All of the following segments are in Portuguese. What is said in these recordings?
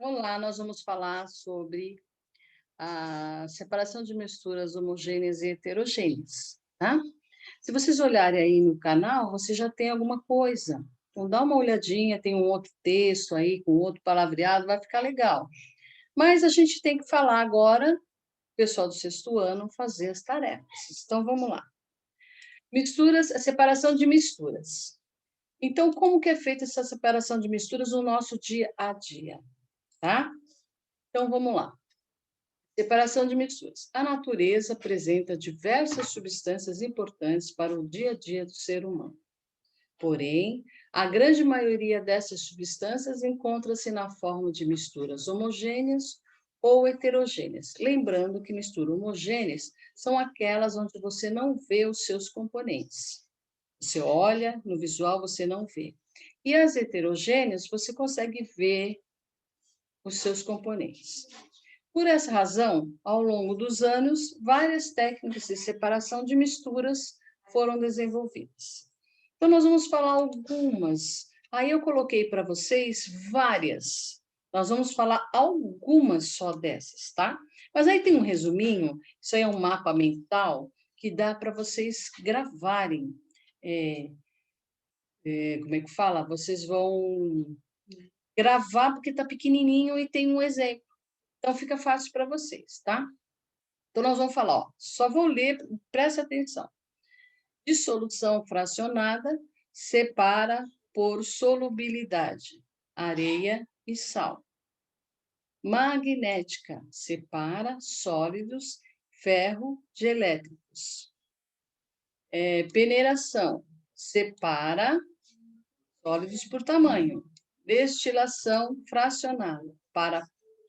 Olá, nós vamos falar sobre a separação de misturas homogêneas e heterogêneas, tá? Se vocês olharem aí no canal, você já tem alguma coisa. Então, dá uma olhadinha, tem um outro texto aí, com outro palavreado, vai ficar legal. Mas a gente tem que falar agora, o pessoal do sexto ano, fazer as tarefas. Então, vamos lá. Misturas, a separação de misturas. Então, como que é feita essa separação de misturas no nosso dia a dia, tá? Então, vamos lá. Separação de misturas. A natureza apresenta diversas substâncias importantes para o dia a dia do ser humano. Porém, a grande maioria dessas substâncias encontra-se na forma de misturas homogêneas ou heterogêneas. Lembrando que misturas homogêneas são aquelas onde você não vê os seus componentes. Você olha, no visual você não vê. E as heterogêneas, você consegue ver os seus componentes. Por essa razão, ao longo dos anos, várias técnicas de separação de misturas foram desenvolvidas. Então, nós vamos falar algumas. Aí eu coloquei para vocês várias. Nós vamos falar algumas só dessas, tá? Mas aí tem um resuminho, isso aí é um mapa mental que dá para vocês gravarem. Como é que fala? Vocês vão gravar porque está pequenininho e tem um exemplo. Então, fica fácil para vocês, tá? Então, nós vamos falar, ó, só vou ler, presta atenção. Dissolução fracionada separa por solubilidade, areia e sal. Magnética separa sólidos, ferro de elétricos. Peneiração separa sólidos por tamanho. Destilação fracionada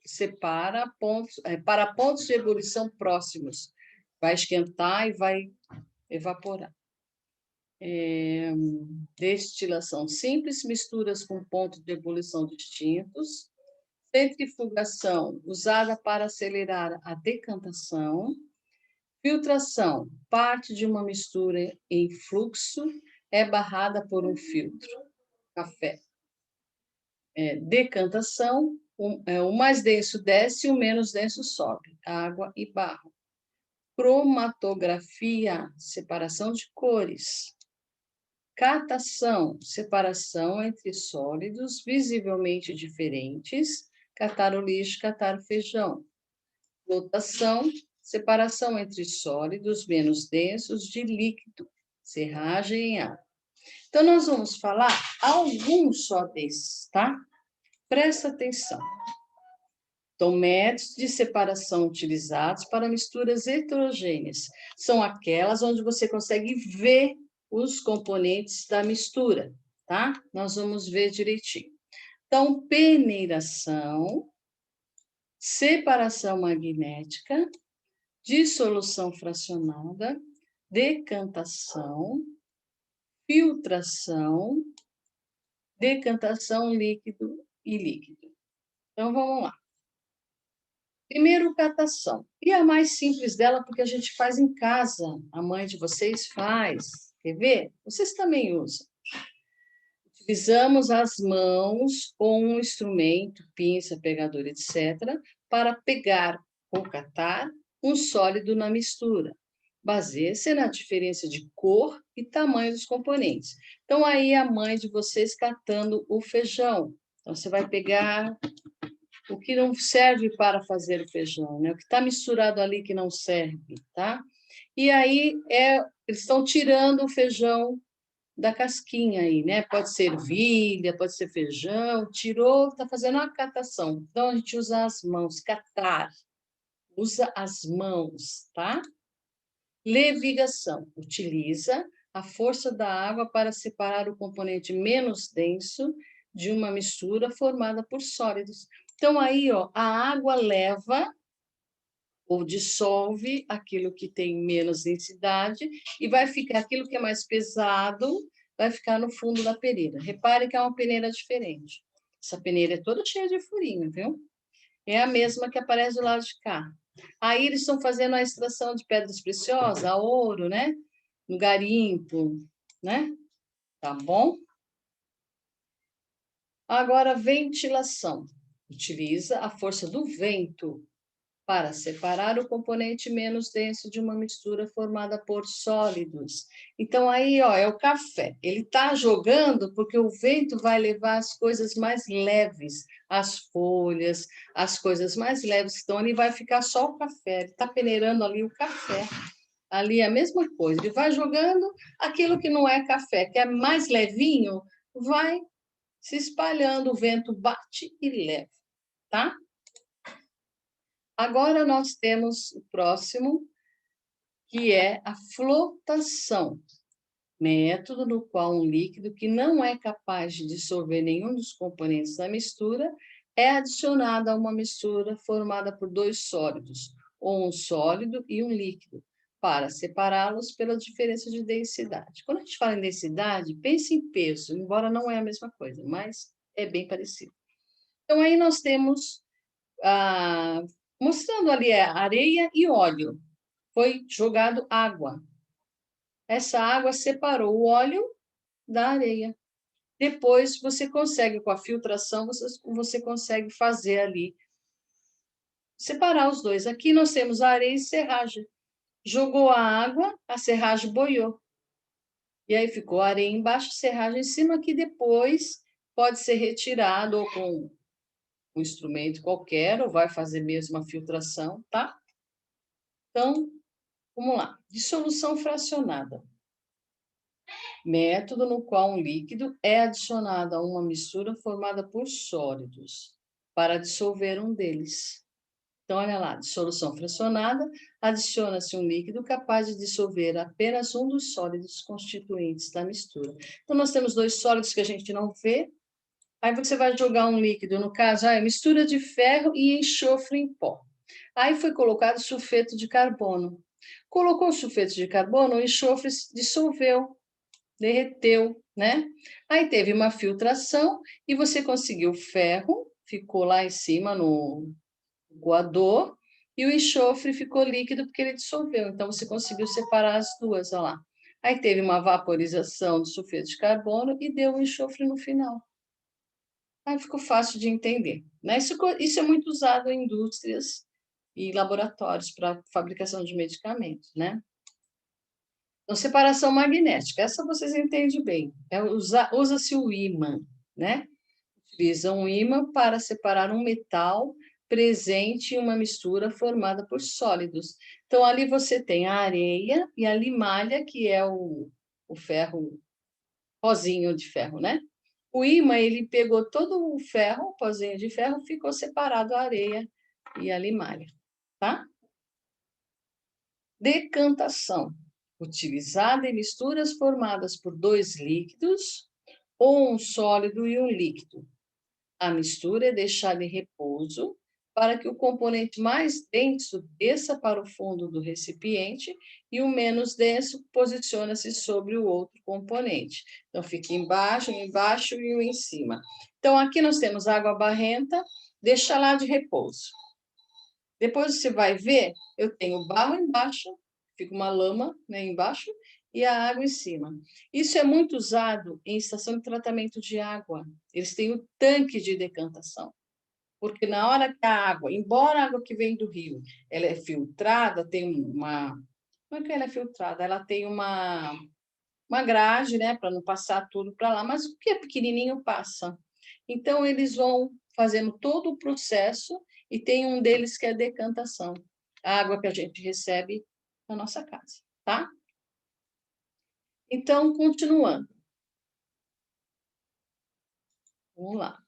separa pontos, para pontos de ebulição próximos. Vai esquentar e vai evaporar. Destilação simples, misturas com pontos de ebulição distintos. Centrifugação, usada para acelerar a decantação. Filtração, parte de uma mistura em fluxo é barrada por um filtro. Café. Decantação, o mais denso desce e o menos denso sobe. Água e barro. Cromatografia, separação de cores. Catação, separação entre sólidos visivelmente diferentes. Catar o lixo, catar o feijão. Flotação, separação entre sólidos menos densos de líquido. Serragem em ar. Então, nós vamos falar alguns só desses, tá? Presta atenção. Então, métodos de separação utilizados para misturas heterogêneas são aquelas onde você consegue ver os componentes da mistura, tá? Nós vamos ver direitinho. Então, peneiração, separação magnética, dissolução fracionada, decantação, filtração, decantação líquido e líquido. Então, vamos lá. Primeiro, catação. E a mais simples dela, porque a gente faz em casa. A mãe de vocês faz. Quer ver? Vocês também usam. Utilizamos as mãos com um instrumento, pinça, pegador, etc., para pegar ou catar um sólido na mistura. Baseia-se na diferença de cor e tamanho dos componentes. Então, aí a mãe de vocês catando o feijão. Então, você vai pegar o que não serve para fazer o feijão, né? O que está misturado ali que não serve, tá? E aí eles estão tirando o feijão da casquinha aí, né? Pode ser ervilha, pode ser feijão, tirou, está fazendo uma catação. Então, a gente usa as mãos, catar, usa as mãos, tá? Levigação, utiliza a força da água para separar o componente menos denso de uma mistura formada por sólidos. Então, aí, ó, a água leva ou dissolve aquilo que tem menos densidade e vai ficar aquilo que é mais pesado, vai ficar no fundo da peneira. Repare que é uma peneira diferente. Essa peneira é toda cheia de furinho, viu? É a mesma que aparece do lado de cá. Aí eles estão fazendo a extração de pedras preciosas, a ouro, né? No garimpo, né? Tá bom? Agora, ventilação. Utiliza a força do vento para separar o componente menos denso de uma mistura formada por sólidos. Então, aí, ó, é o café. Ele está jogando porque o vento vai levar as coisas mais leves, as folhas, as coisas mais leves. Então, ali vai ficar só o café. Ele está peneirando ali o café. Ali é a mesma coisa. Ele vai jogando aquilo que não é café, que é mais levinho, vai se espalhando. O vento bate e leva, tá? Agora nós temos o próximo, que é a flotação, método no qual um líquido que não é capaz de dissolver nenhum dos componentes da mistura é adicionado a uma mistura formada por dois sólidos, ou um sólido e um líquido, para separá-los pela diferença de densidade. Quando a gente fala em densidade, pense em peso, embora não é a mesma coisa, mas é bem parecido. Então, aí nós temos mostrando ali areia e óleo. Foi jogado água. Essa água separou o óleo da areia. Depois você consegue, com a filtração, você consegue fazer ali, separar os dois. Aqui nós temos a areia e serragem. Jogou a água, a serragem boiou. E aí ficou a areia embaixo, serragem em cima, que depois pode ser retirado ou com um instrumento qualquer, ou vai fazer mesmo a filtração, tá? Então, vamos lá. Dissolução fracionada. Método no qual um líquido é adicionado a uma mistura formada por sólidos, para dissolver um deles. Então, olha lá, dissolução fracionada, adiciona-se um líquido capaz de dissolver apenas um dos sólidos constituintes da mistura. Então, nós temos dois sólidos que a gente não vê, aí você vai jogar um líquido, no caso, mistura de ferro e enxofre em pó. Aí foi colocado sulfeto de carbono. Colocou o sulfeto de carbono, o enxofre dissolveu, derreteu, né? Aí teve uma filtração e você conseguiu ferro, ficou lá em cima no coador, e o enxofre ficou líquido porque ele dissolveu. Então você conseguiu separar as duas, olha lá. Aí teve uma vaporização do sulfeto de carbono e deu o enxofre no final. Aí ficou fácil de entender, né? Isso é muito usado em indústrias e laboratórios para fabricação de medicamentos, né? Então, separação magnética, essa vocês entendem bem. Usa-se o ímã, né? Utiliza um ímã para separar um metal presente em uma mistura formada por sólidos. Então, ali você tem a areia e a limalha, que é o ferro, pozinho de ferro, né? O ímã, ele pegou todo o ferro, o pozinho de ferro, ficou separado a areia e a limalha, tá? Decantação, utilizada em misturas formadas por dois líquidos ou um sólido e um líquido. A mistura é deixada em repouso para que o componente mais denso desça para o fundo do recipiente e o menos denso posiciona-se sobre o outro componente. Então, fica embaixo e um em cima. Então, aqui nós temos água barrenta, deixa lá de repouso. Depois você vai ver, eu tenho barro embaixo, fica uma lama, né, embaixo, e a água em cima. Isso é muito usado em estação de tratamento de água. Eles têm o tanque de decantação. Porque na hora que a água, embora a água que vem do rio, ela é filtrada, tem uma... Como é que ela é filtrada? Ela tem uma grade, né, para não passar tudo para lá, mas o que é pequenininho passa. Então, eles vão fazendo todo o processo e tem um deles que é a decantação, a água que a gente recebe na nossa casa, tá? Então, continuando. Vamos lá.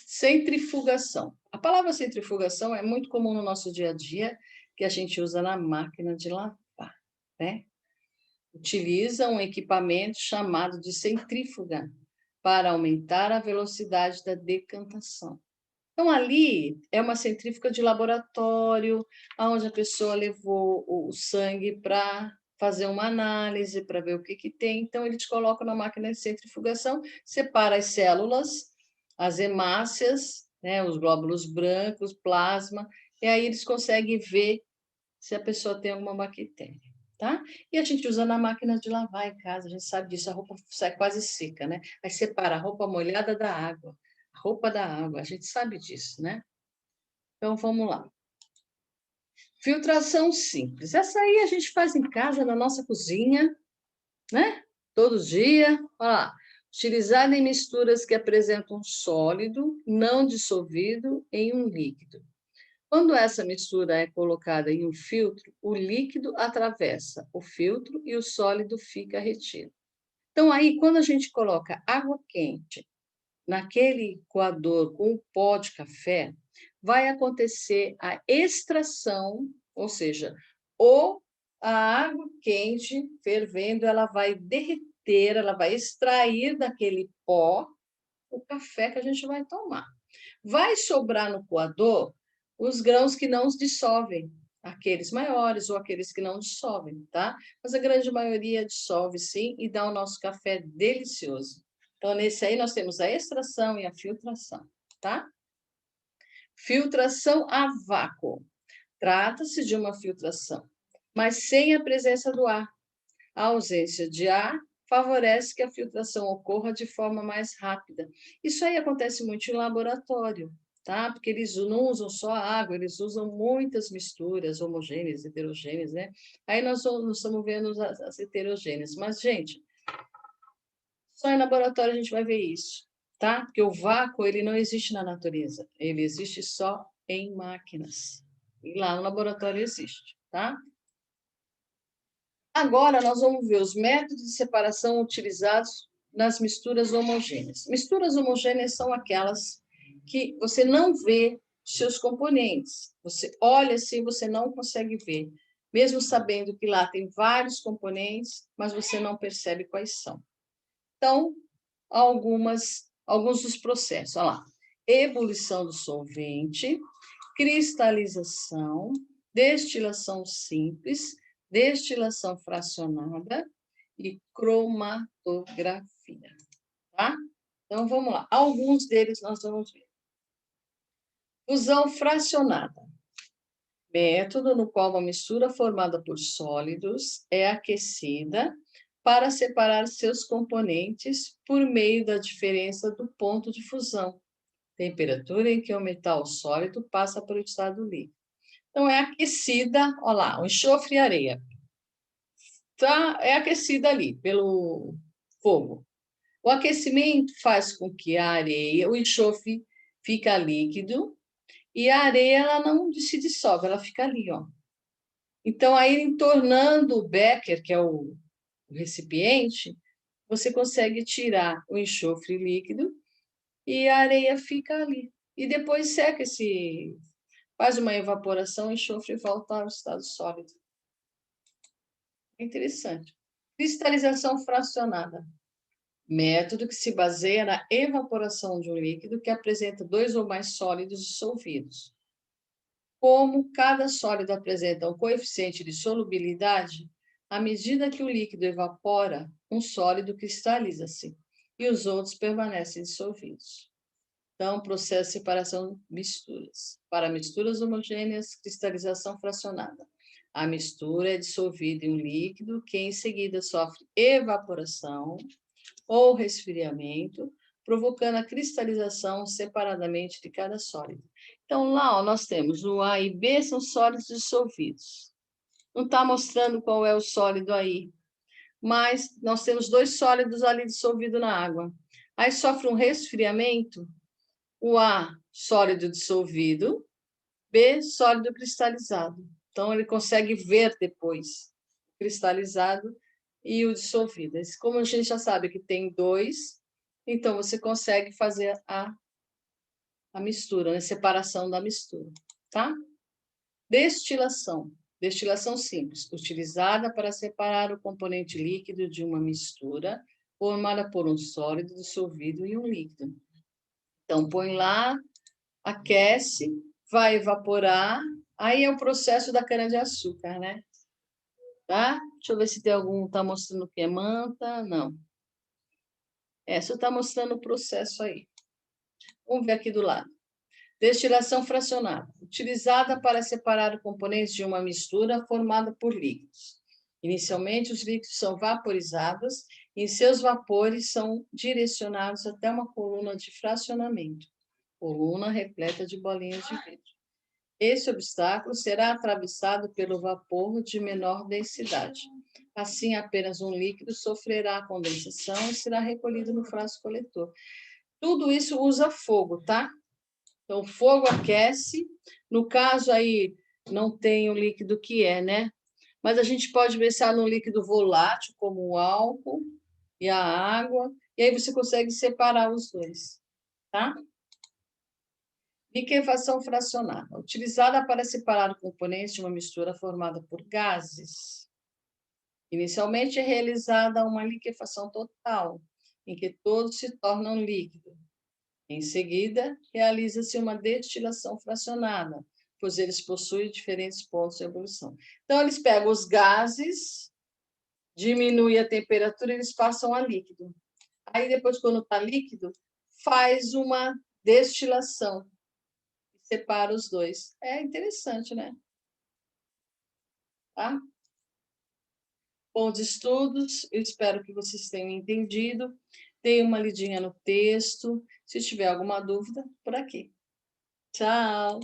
Centrifugação. A palavra centrifugação é muito comum no nosso dia a dia, que a gente usa na máquina de lavar, né? Utiliza um equipamento chamado de centrífuga para aumentar a velocidade da decantação. Então, ali é uma centrífuga de laboratório, onde a pessoa levou o sangue para fazer uma análise, para ver o que tem. Então, eles colocam na máquina de centrifugação, separa as células, as hemácias, né, os glóbulos brancos, plasma, e aí eles conseguem ver se a pessoa tem alguma bactéria, tá? E a gente usa na máquina de lavar em casa, a gente sabe disso, a roupa sai quase seca, né? Aí separa a roupa molhada da água, a roupa da água, a gente sabe disso, né? Então, vamos lá. Filtração simples. Essa aí a gente faz em casa, na nossa cozinha, né? Todo dia. Olha lá. Utilizada em misturas que apresentam sólido não dissolvido em um líquido. Quando essa mistura é colocada em um filtro, o líquido atravessa o filtro e o sólido fica retido. Então, aí, quando a gente coloca água quente naquele coador com o pó de café, vai acontecer a extração, ou seja, a água quente fervendo, ela vai derreter, ela vai extrair daquele pó o café que a gente vai tomar. Vai sobrar no coador os grãos que não se dissolvem, aqueles maiores ou aqueles que não dissolvem, tá? Mas a grande maioria dissolve sim e dá o nosso café delicioso. Então, nesse aí nós temos a extração e a filtração, tá? Filtração a vácuo. Trata-se de uma filtração, mas sem a presença do ar. A ausência de ar favorece que a filtração ocorra de forma mais rápida. Isso aí acontece muito em laboratório, tá? Porque eles não usam só a água, eles usam muitas misturas homogêneas, heterogêneas, né? Aí nós estamos vendo as heterogêneas. Mas, gente, só em laboratório a gente vai ver isso, tá? Porque o vácuo, ele não existe na natureza, ele existe só em máquinas. E lá no laboratório existe, tá? Agora nós vamos ver os métodos de separação utilizados nas misturas homogêneas. Misturas homogêneas são aquelas que você não vê seus componentes. Você olha assim, você não consegue ver, mesmo sabendo que lá tem vários componentes, mas você não percebe quais são. Então, alguns dos processos. Olha lá. Ebulição do solvente, cristalização, destilação simples, destilação fracionada e cromatografia, tá? Então, vamos lá. Alguns deles nós vamos ver. Fusão fracionada. Método no qual uma mistura formada por sólidos é aquecida para separar seus componentes por meio da diferença do ponto de fusão, temperatura em que o metal sólido passa para o estado líquido. Então, é aquecida, olha lá, o enxofre e areia. Tá, é aquecida ali pelo fogo. O aquecimento faz com que a areia, o enxofre fica líquido e a areia ela não se dissolve, ela fica ali, ó. Então, aí, tornando o becker, que é o recipiente, você consegue tirar o enxofre líquido e a areia fica ali. E depois seca faz uma evaporação, o enxofre volta ao estado sólido. É interessante. Cristalização fracionada. Método que se baseia na evaporação de um líquido que apresenta dois ou mais sólidos dissolvidos. Como cada sólido apresenta um coeficiente de solubilidade, à medida que o líquido evapora, um sólido cristaliza-se e os outros permanecem dissolvidos. Então, processo de separação de misturas. Para misturas homogêneas, cristalização fracionada. A mistura é dissolvida em um líquido que, em seguida, sofre evaporação ou resfriamento, provocando a cristalização separadamente de cada sólido. Então, lá ó, nós temos o A e B, são sólidos dissolvidos. Não está mostrando qual é o sólido aí, mas nós temos dois sólidos ali dissolvidos na água. Aí sofre um resfriamento, o A, sólido dissolvido, B, sólido cristalizado. Então, ele consegue ver depois o cristalizado e o dissolvido. Como a gente já sabe que tem dois, então você consegue fazer a mistura, a separação da mistura, tá? Destilação. Destilação simples, utilizada para separar o componente líquido de uma mistura formada por um sólido dissolvido e um líquido. Então, põe lá, aquece, vai evaporar, aí é o processo da cana-de-açúcar, né? Tá? Deixa eu ver se tem algum, tá mostrando o que é manta, não. Essa está mostrando o processo aí. Vamos ver aqui do lado. Destilação fracionada, utilizada para separar componentes de uma mistura formada por líquidos. Inicialmente, os líquidos são vaporizados e seus vapores são direcionados até uma coluna de fracionamento, coluna repleta de bolinhas de vidro. Esse obstáculo será atravessado pelo vapor de menor densidade. Assim, apenas um líquido sofrerá a condensação e será recolhido no frasco coletor. Tudo isso usa fogo, tá? Então, o fogo aquece. No caso aí, não tem o líquido que é, né? Mas a gente pode pensar num líquido volátil, como o álcool e a água, e aí você consegue separar os dois, tá? Liquefação fracionada, utilizada para separar componentes de uma mistura formada por gases. Inicialmente é realizada uma liquefação total, em que todos se tornam líquido. Em seguida, realiza-se uma destilação fracionada, pois eles possuem diferentes pontos de ebulição. Então, eles pegam os gases, diminuem a temperatura, eles passam a líquido. Aí, depois, quando está líquido, faz uma destilação, separa os dois. É interessante, né? Tá? Bons estudos, eu espero que vocês tenham entendido. Deem uma lidinha no texto. Se tiver alguma dúvida, por aqui. Tchau!